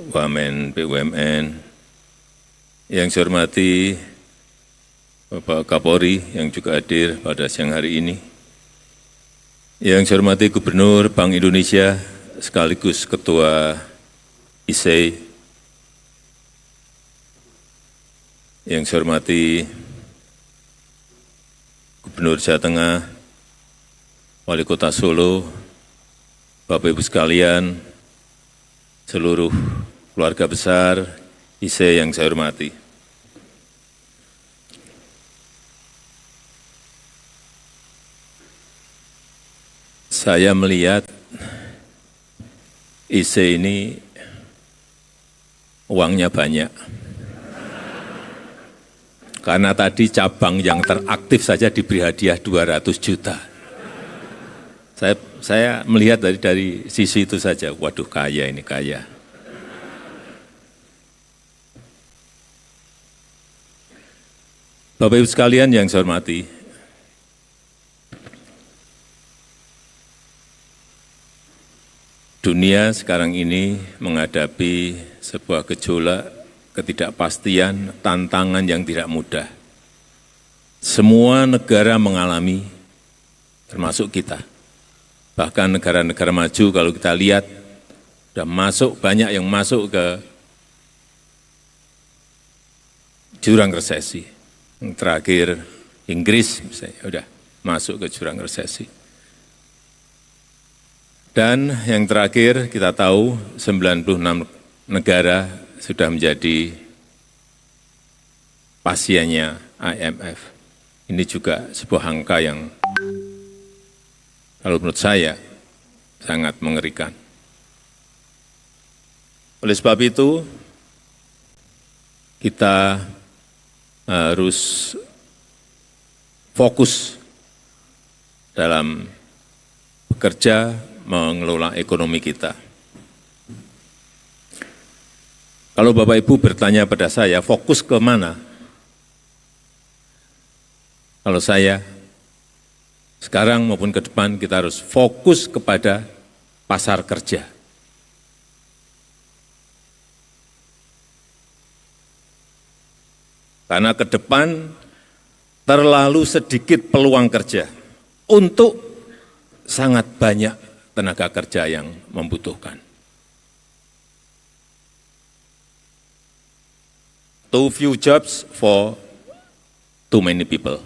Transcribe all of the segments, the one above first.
Wamen BUMN, yang saya hormati Bapak Kapolri yang juga hadir pada siang hari ini, yang saya hormati Gubernur Bank Indonesia sekaligus Ketua ISEI, yang saya hormati Gubernur Jawa Tengah, Wali Kota Solo, Bapak Ibu sekalian, seluruh keluarga besar ISEI yang saya hormati. Saya melihat ISEI ini uangnya banyak. Karena tadi cabang yang teraktif saja diberi hadiah 200 juta. Saya melihat dari sisi itu saja, waduh kaya ini, kaya. Bapak Ibu sekalian yang saya hormati, dunia sekarang ini menghadapi sebuah gejolak, ketidakpastian, tantangan yang tidak mudah. Semua negara mengalami, termasuk kita. Bahkan negara-negara maju kalau kita lihat, sudah masuk, banyak yang masuk ke jurang resesi. Yang terakhir Inggris misalnya, sudah masuk ke jurang resesi. Dan yang terakhir kita tahu 96 negara sudah menjadi pasiennya IMF. Ini juga sebuah angka yang kalau menurut saya sangat mengerikan. Oleh sebab itu, kita harus fokus dalam bekerja mengelola ekonomi kita. Kalau Bapak Ibu bertanya pada saya, fokus ke mana? Kalau saya, sekarang maupun ke depan kita harus fokus kepada pasar kerja. Karena ke depan terlalu sedikit peluang kerja untuk sangat banyak tenaga kerja yang membutuhkan. Too few jobs for too many people.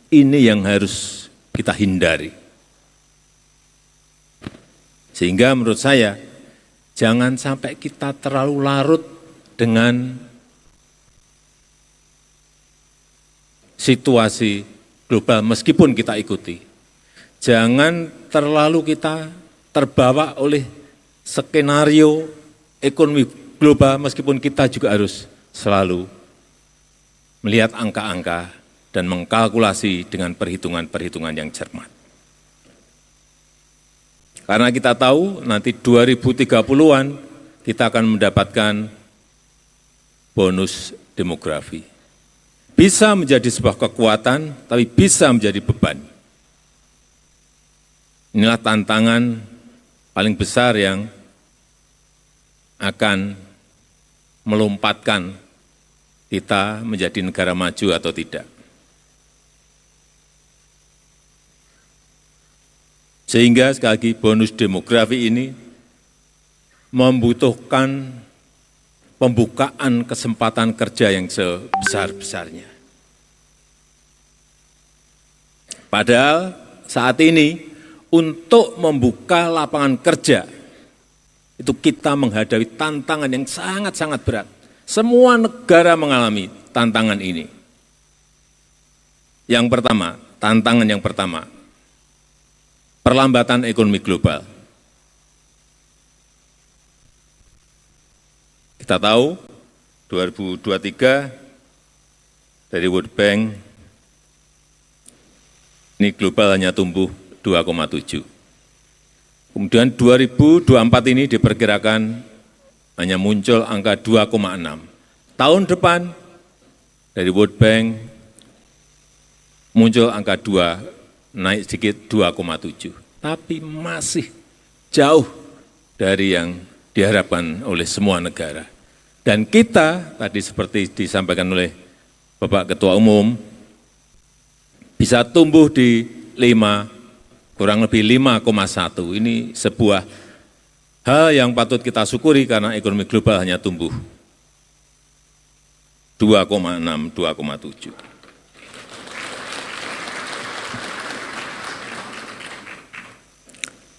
Ini yang harus kita hindari. Sehingga menurut saya, jangan sampai kita terlalu larut dengan situasi global meskipun kita ikuti. Jangan terlalu kita terbawa oleh skenario ekonomi global meskipun kita juga harus selalu melihat angka-angka dan mengkalkulasi dengan perhitungan-perhitungan yang cermat. Karena kita tahu nanti 2030-an kita akan mendapatkan bonus demografi. Bisa menjadi sebuah kekuatan, tapi bisa menjadi beban. Inilah tantangan paling besar yang akan melompatkan kita menjadi negara maju atau tidak. Sehingga sekali lagi bonus demografi ini membutuhkan pembukaan kesempatan kerja yang sebesar-besarnya. Padahal saat ini untuk membuka lapangan kerja itu kita menghadapi tantangan yang sangat-sangat berat. Semua negara mengalami tantangan ini. Yang pertama, tantangan yang pertama, perlambatan ekonomi global. Kita tahu 2023 dari World Bank ini global hanya tumbuh 2,7. Kemudian 2024 ini diperkirakan hanya muncul angka 2,6. Tahun depan dari World Bank muncul angka 2, naik sedikit 2,7, tapi masih jauh dari yang diharapkan oleh semua negara. Dan kita, tadi seperti disampaikan oleh Bapak Ketua Umum, bisa tumbuh di kurang lebih 5,1. Ini sebuah hal yang patut kita syukuri karena ekonomi global hanya tumbuh 2,6, 2,7.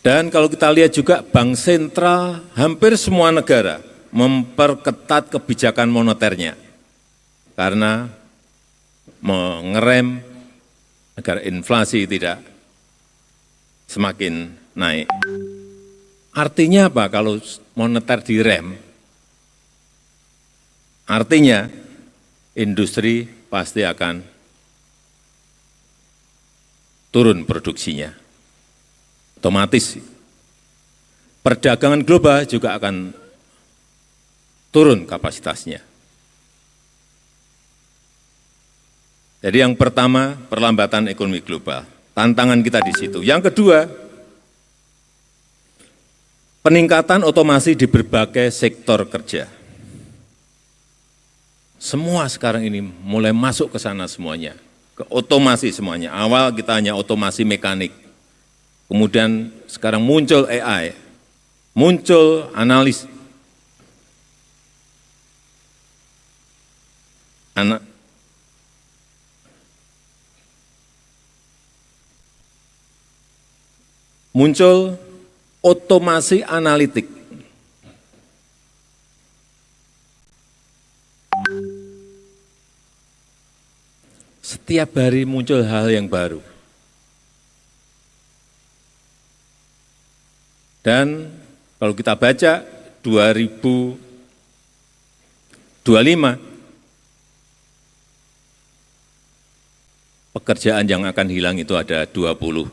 Dan kalau kita lihat juga bank sentral hampir semua negara memperketat kebijakan moneternya karena mengerem agar inflasi tidak semakin naik. Artinya apa kalau moneter direm? Artinya industri pasti akan turun produksinya. Otomatis perdagangan global juga akan turun kapasitasnya. Jadi yang pertama, perlambatan ekonomi global. Tantangan kita di situ. Yang kedua, peningkatan otomasi di berbagai sektor kerja. Semua sekarang ini mulai masuk ke sana semuanya, ke otomasi semuanya. Awal kita hanya otomasi mekanik. Kemudian sekarang muncul AI, muncul analis, muncul otomasi analitik. Setiap hari muncul hal yang baru. Dan kalau kita baca 2025, pekerjaan yang akan hilang itu ada 85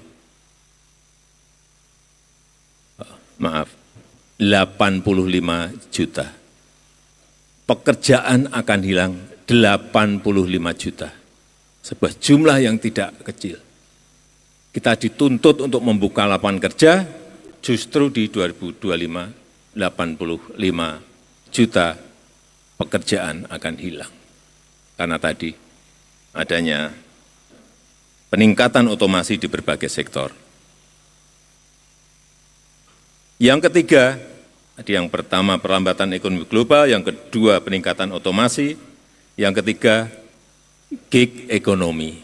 juta. Pekerjaan akan hilang 85 juta. Sebuah jumlah yang tidak kecil. Kita dituntut untuk membuka lapangan kerja, justru di 2025, 85 juta pekerjaan akan hilang. Karena tadi adanya peningkatan otomasi di berbagai sektor. Yang ketiga, yang pertama perlambatan ekonomi global, yang kedua peningkatan otomasi, yang ketiga gig ekonomi.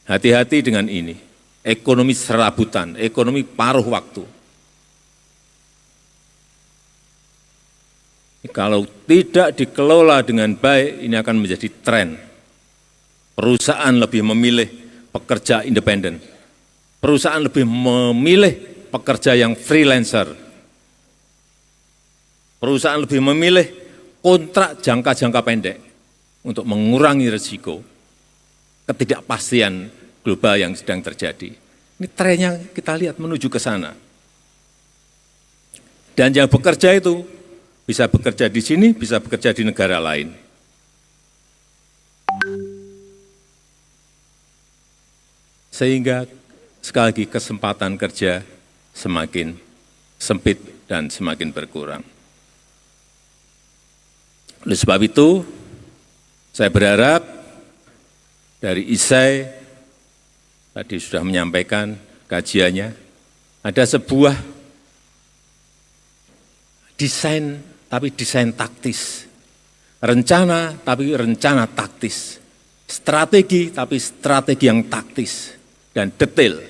Hati-hati dengan ini. Ekonomi serabutan, ekonomi paruh waktu. Kalau tidak dikelola dengan baik, ini akan menjadi tren. Perusahaan lebih memilih pekerja independen. Perusahaan lebih memilih pekerja yang freelancer. Perusahaan lebih memilih kontrak jangka-jangka pendek untuk mengurangi risiko ketidakpastian global yang sedang terjadi. Ini trennya kita lihat menuju ke sana. Dan yang bekerja itu bisa bekerja di sini, bisa bekerja di negara lain. Sehingga sekali lagi kesempatan kerja semakin sempit dan semakin berkurang. Oleh sebab itu, saya berharap dari ISAI tadi sudah menyampaikan kajiannya, ada sebuah desain, tapi desain taktis. Rencana, tapi rencana taktis. Strategi, tapi strategi yang taktis dan detail.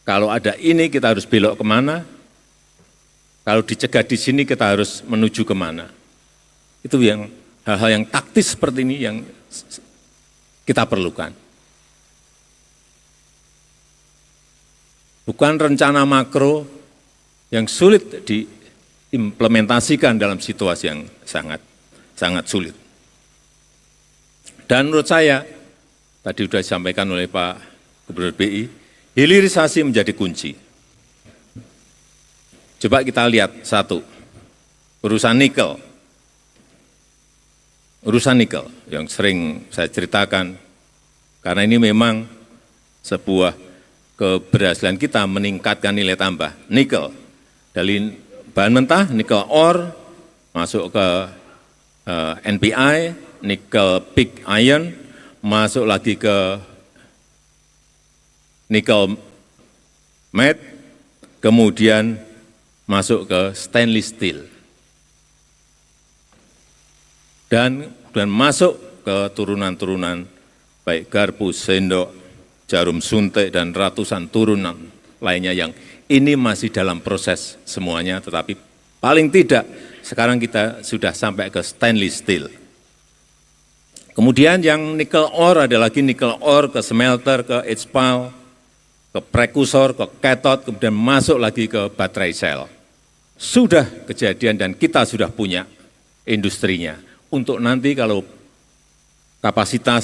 Kalau ada ini, kita harus belok kemana? Kalau dicegat di sini, kita harus menuju kemana? Itu yang hal-hal yang taktis seperti ini yang kita perlukan. Bukan rencana makro yang sulit diimplementasikan dalam situasi yang sangat sulit. Dan menurut saya, tadi sudah disampaikan oleh Pak Gubernur BI, hilirisasi menjadi kunci. Coba kita lihat satu, urusan nikel. Urusan nikel yang sering saya ceritakan, karena ini memang sebuah keberhasilan kita meningkatkan nilai tambah nikel. Dari bahan mentah, nikel ore, masuk ke NPI, nikel pig iron, masuk lagi ke nikel matte, kemudian masuk ke stainless steel. Dan masuk ke turunan-turunan baik garpu, sendok, jarum suntik, dan ratusan turunan lainnya yang ini masih dalam proses semuanya, tetapi paling tidak sekarang kita sudah sampai ke stainless steel. Kemudian yang nikel ore ada lagi nikel ore ke smelter, ke HPAL, ke prekursor, ke cathode, kemudian masuk lagi ke baterai sel. Sudah kejadian dan kita sudah punya industrinya. Untuk nanti kalau kapasitas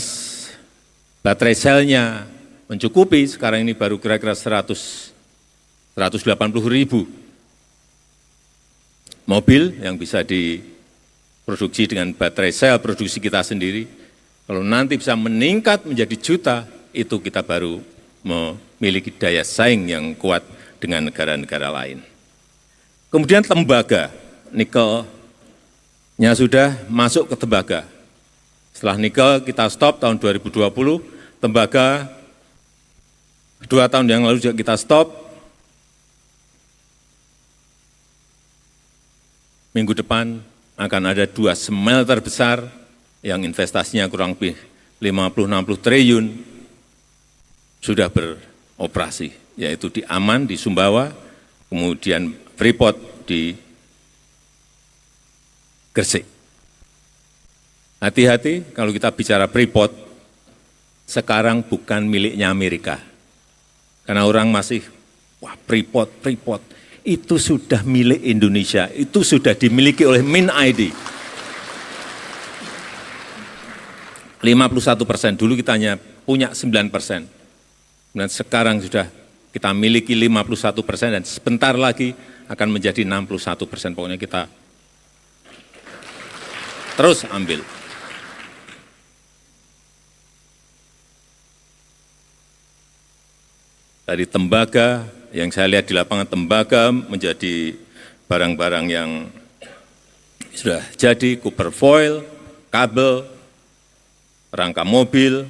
baterai selnya mencukupi, sekarang ini baru kira-kira 180 ribu mobil yang bisa diproduksi dengan baterai sel produksi kita sendiri. Kalau nanti bisa meningkat menjadi juta, itu kita baru memiliki daya saing yang kuat dengan negara-negara lain. Kemudian tembaga, nikelnya sudah masuk ke tembaga. Setelah nikel kita stop tahun 2020, tembaga 2 tahun yang lalu juga kita stop. Minggu depan akan ada 2 smelter besar yang investasinya kurang lebih 50-60 triliun sudah beroperasi, yaitu di Aman, di Sumbawa, kemudian Freeport di Gresik. Hati-hati kalau kita bicara Freeport, sekarang bukan miliknya Amerika. Karena orang masih, wah Freeport, itu sudah milik Indonesia, itu sudah dimiliki oleh MinID. 51%, dulu kita hanya punya 9%. Dan sekarang sudah kita miliki 51% dan sebentar lagi akan menjadi 61%. Pokoknya kita terus ambil. Dari tembaga, yang saya lihat di lapangan tembaga menjadi barang-barang yang sudah jadi, copper foil, kabel, rangka mobil,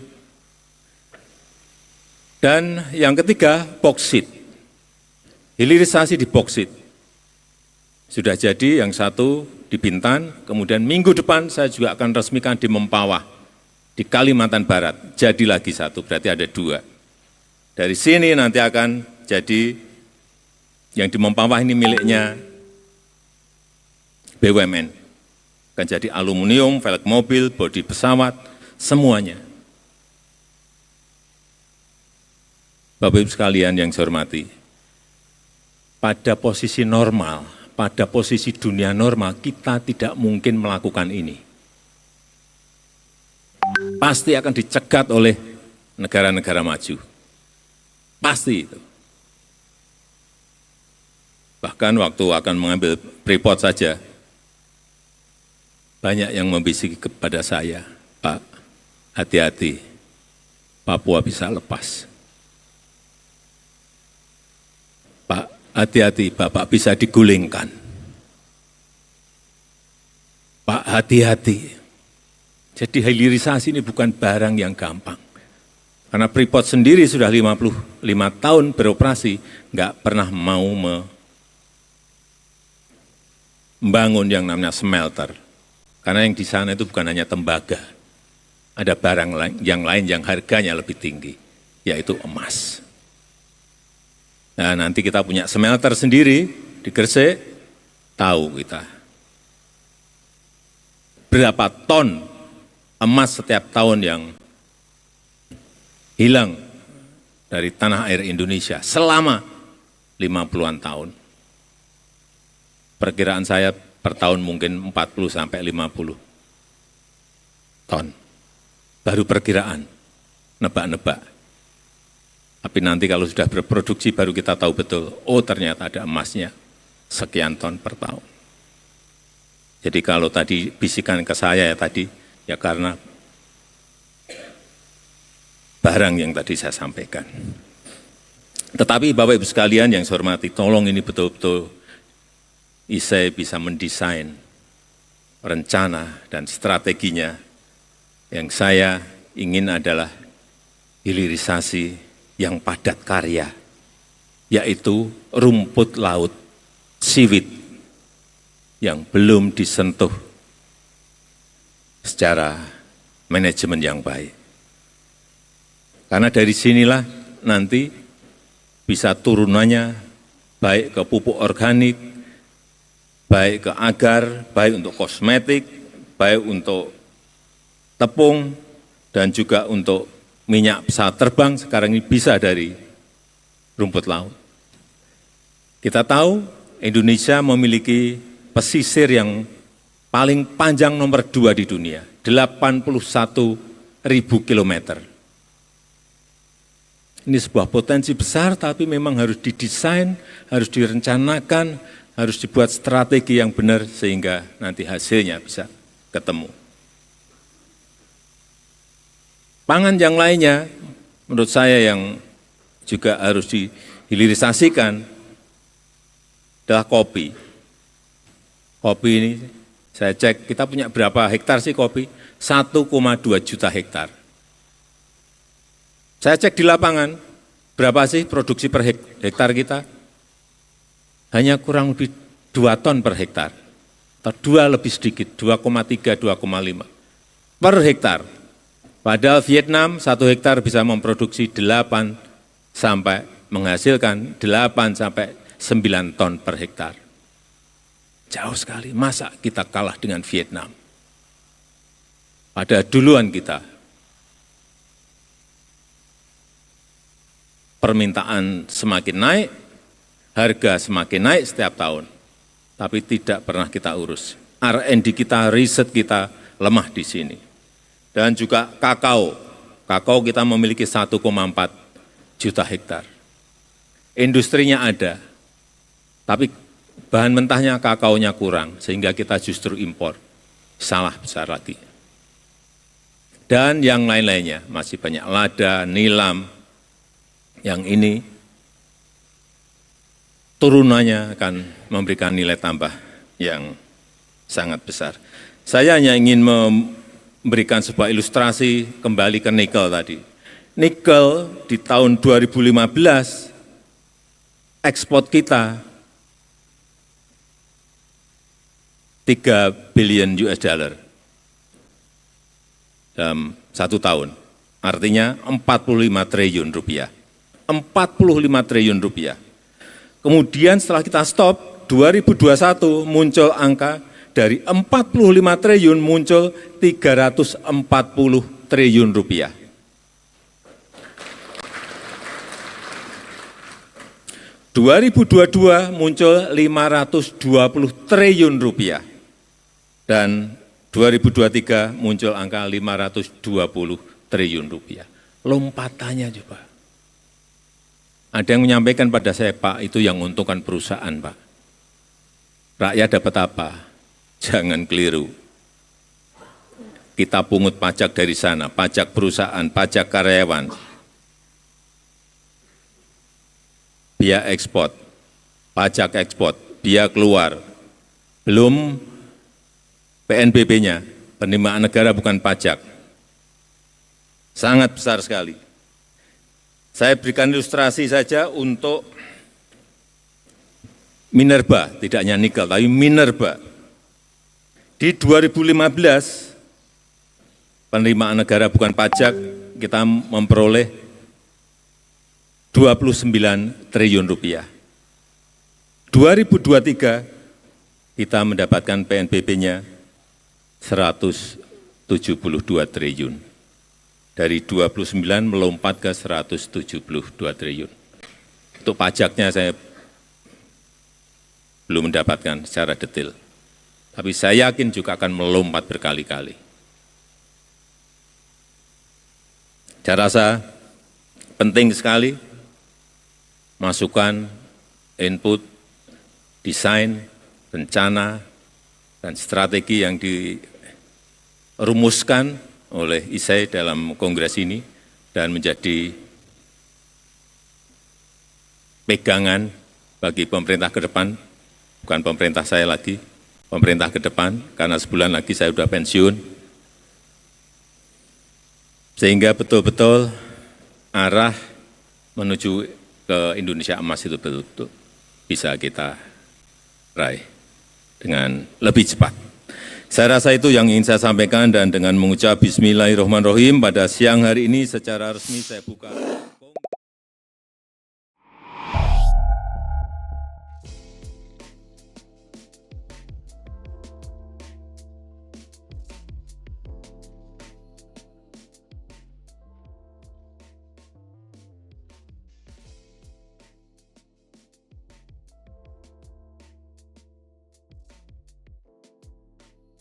dan yang ketiga boksit. Hilirisasi di boksit. Sudah jadi yang satu di Bintan, kemudian minggu depan saya juga akan resmikan di Mempawah, di Kalimantan Barat. Jadi lagi satu, berarti ada 2. Dari sini nanti akan jadi yang di Mempawah ini miliknya BUMN. Akan jadi aluminium, velg mobil, bodi pesawat, semuanya. Bapak Ibu sekalian yang saya hormati, pada posisi normal, pada posisi dunia normal, kita tidak mungkin melakukan ini. Pasti akan dicegat oleh negara-negara maju. Pasti itu. Bahkan waktu akan mengambil Freeport saja, banyak yang membisiki kepada saya, Pak, hati-hati, Papua bisa lepas. Pak, hati-hati, Bapak bisa digulingkan. Pak, hati-hati. Jadi hilirisasi ini bukan barang yang gampang. Karena Freeport sendiri sudah 55 tahun beroperasi, nggak pernah mau membangun yang namanya smelter. Karena yang di sana itu bukan hanya tembaga. Ada barang yang lain yang harganya lebih tinggi, yaitu emas. Nah, nanti kita punya smelter sendiri di Gresik, tahu kita berapa ton emas setiap tahun yang hilang dari tanah air Indonesia selama 50-an tahun. Perkiraan saya per tahun mungkin 40 sampai 50 ton. Baru perkiraan, nebak-nebak. Tapi nanti kalau sudah berproduksi baru kita tahu betul, oh ternyata ada emasnya sekian ton per tahun. Jadi kalau tadi bisikan ke saya ya karena barang yang tadi saya sampaikan. Tetapi Bapak Ibu sekalian yang saya hormati, tolong ini betul-betul ISEE bisa mendesain rencana dan strateginya. Yang saya ingin adalah hilirisasi yang padat karya, yaitu rumput laut, seaweed, yang belum disentuh secara manajemen yang baik. Karena dari sinilah nanti bisa turunannya baik ke pupuk organik, baik ke agar, baik untuk kosmetik, baik untuk tepung, dan juga untuk minyak pesawat terbang sekarang ini bisa dari rumput laut. Kita tahu Indonesia memiliki pesisir yang paling panjang nomor 2 di dunia, 81.000 kilometer. Ini sebuah potensi besar, tapi memang harus didesain, harus direncanakan, harus dibuat strategi yang benar sehingga nanti hasilnya bisa ketemu. Pangan yang lainnya, menurut saya yang juga harus dihilirisasikan adalah kopi. Kopi ini saya cek, kita punya berapa hektar sih kopi? 1,2 juta hektar. Saya cek di lapangan, berapa sih produksi per hektar kita? Hanya kurang lebih 2 ton per hektar, atau 2 lebih sedikit, 2,3, 2,5 per hektar. Padahal Vietnam 1 hektar bisa memproduksi 8 sampai menghasilkan 8 sampai 9 ton per hektar. Jauh sekali, masa kita kalah dengan Vietnam? Pada duluan kita. Permintaan semakin naik, harga semakin naik setiap tahun, tapi tidak pernah kita urus. R&D kita, riset kita lemah di sini. Dan juga kakao. Kakao kita memiliki 1,4 juta hektar. Industrinya ada, tapi bahan mentahnya kakaonya kurang, sehingga kita justru impor. Salah besar lagi. Dan yang lain-lainnya, masih banyak lada, nilam, yang ini turunannya akan memberikan nilai tambah yang sangat besar. Saya hanya ingin memberikan sebuah ilustrasi kembali ke nikel tadi. Nikel di tahun 2015, ekspor kita 3 billion US dollar dalam 1 tahun. Artinya 45 triliun rupiah. 45 triliun rupiah. Kemudian setelah kita stop, 2021 muncul angka dari 45 triliun muncul 340 triliun rupiah. ...2022 muncul 520 triliun rupiah. Dan 2023 muncul angka 520 triliun rupiah. Lompatannya coba. Ada yang menyampaikan pada saya, Pak, itu yang menguntungkan perusahaan, Pak. Rakyat dapat apa? Jangan keliru. Kita pungut pajak dari sana, pajak perusahaan, pajak karyawan, biaya ekspor, pajak ekspor, biaya keluar, belum PNBP-nya, penerimaan negara bukan pajak. Sangat besar sekali. Saya berikan ilustrasi saja untuk minerba, tidak hanya nikel, tapi minerba. Di 2015, penerimaan negara bukan pajak, kita memperoleh 29 triliun rupiah. 2023, kita mendapatkan PNBP-nya 172 triliun. Dari 29 melompat ke 172 triliun. Untuk pajaknya saya belum mendapatkan secara detail. Tapi saya yakin juga akan melompat berkali-kali. Saya rasa penting sekali masukan, input, desain, rencana, dan strategi yang dirumuskan oleh ISEE dalam kongres ini dan menjadi pegangan bagi pemerintah ke depan, bukan pemerintah saya lagi, pemerintah ke depan, karena sebulan lagi saya sudah pensiun, sehingga betul-betul arah menuju ke Indonesia emas itu betul-betul bisa kita raih dengan lebih cepat. Saya rasa itu yang ingin saya sampaikan, dan dengan mengucap Bismillahirrahmanirrahim pada siang hari ini secara resmi saya buka.